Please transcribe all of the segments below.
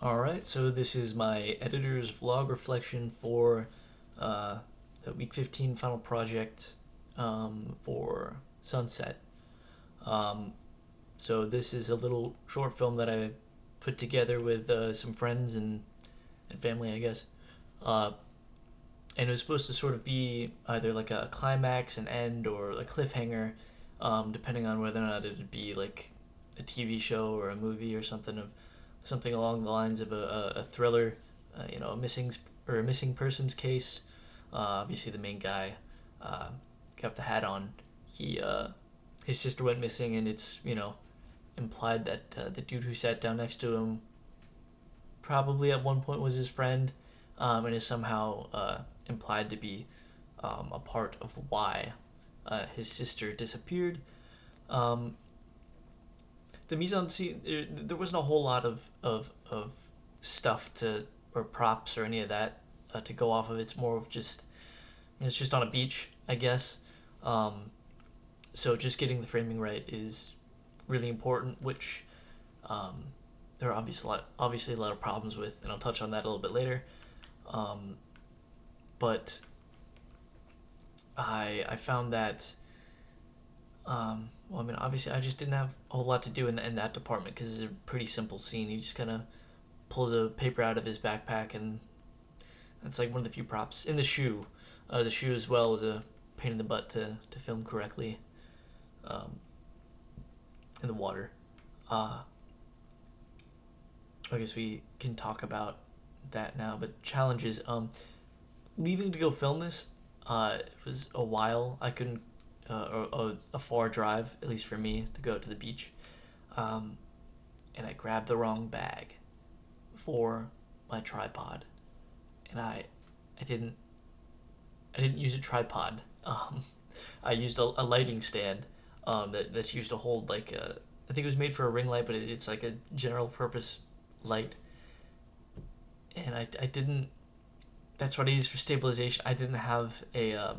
Alright, so this is my editor's vlog reflection for uh, the week 15 final project for Sunset. Um, so this is a little short film that I put together with some friends and family, I guess. Uh, and it was supposed to sort of be either like a climax, an end, or a cliffhanger, depending on whether or not it'd be like a TV show or a movie or something along the lines of a thriller, a missing persons case. Obviously, the main guy got the hat on. He his sister went missing, and it's implied that the dude who sat down next to him probably at one point was his friend, and is somehow implied to be a part of why his sister disappeared. Um, the mise en scene, there wasn't a whole lot of stuff to or props or any of that to go off of. It's more of just it's just on a beach, I guess. Um, so just getting the framing right is really important, which um, there are obviously a lot of problems with, and I'll touch on that a little bit later. Um, but I found that well, I mean, obviously, I just didn't have a whole lot to do in that department because it's a pretty simple scene. He just kind of pulls a paper out of his backpack, and that's like one of the few props. In the shoe, the shoe as well is a pain in the butt to film correctly um, in the water. Uh, I guess we can talk about that now. But challenges, leaving to go film this, it was a while. I couldn't, a far drive, at least for me, to go to the beach. Um, and I grabbed the wrong bag for my tripod, and I didn't I didn't use a tripod. I used a lighting stand that's used to hold like I think it was made for a ring light, but it's like a general purpose light, and I didn't. That's what I used for stabilization. I didn't have a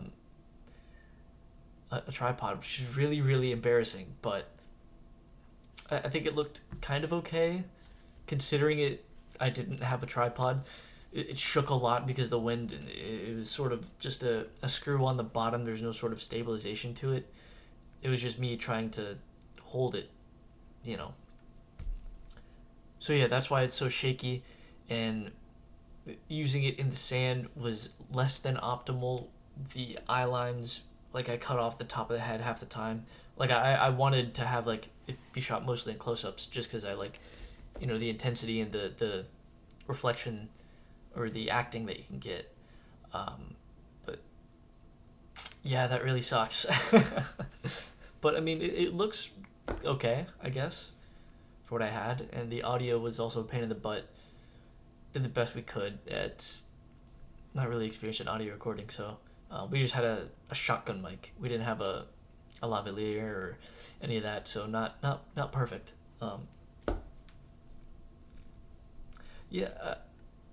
tripod, which is really embarrassing. But I think it looked kind of okay, considering it. I didn't have a tripod. It shook a lot because of the wind, and it was sort of just a screw on the bottom. There's no sort of stabilization to it. It was just me trying to hold it, you know. So yeah, that's why it's so shaky, and using it in the sand was less than optimal. The eye lines, like I cut off the top of the head half the time. Like I wanted to have like it be shot mostly in close ups just because I like, the intensity and the reflection or the acting that you can get. But yeah, that really sucks. But I mean, it looks okay, I guess, for what I had, and the audio was also a pain in the butt. Did the best we could. It's not really experienced in audio recording, so we just had a shotgun mic. We didn't have a lavalier or any of that, so not perfect. Yeah,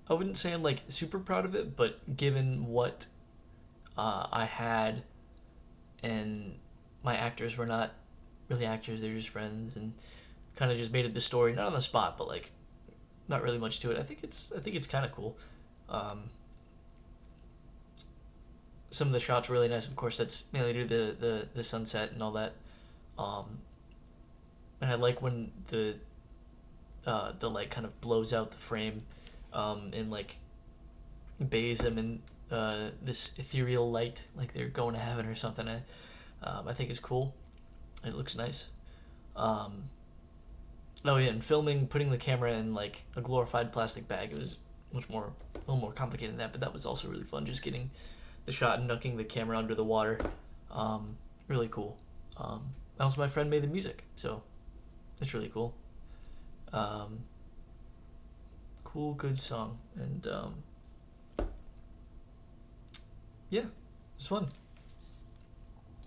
I wouldn't say I'm like super proud of it, but given what I had, and my actors were not really actors; they were just friends, and kind of just made it the story, not on the spot, but like not really much to it. I think it's kind of cool. Um, some of the shots were really nice. Of course, that's mainly due to the sunset and all that. Um, and I like when the light kind of blows out the frame, and like bathes them in this ethereal light, like they're going to heaven or something. I think it's cool. It looks nice. Um, oh yeah, and filming, putting the camera in like a glorified plastic bag, it was a little more complicated than that. But that was also really fun, just getting the shot and ducking the camera under the water. Really cool. Also, my friend made the music, so it's really cool. Um, Cool, good song, and yeah, it's fun.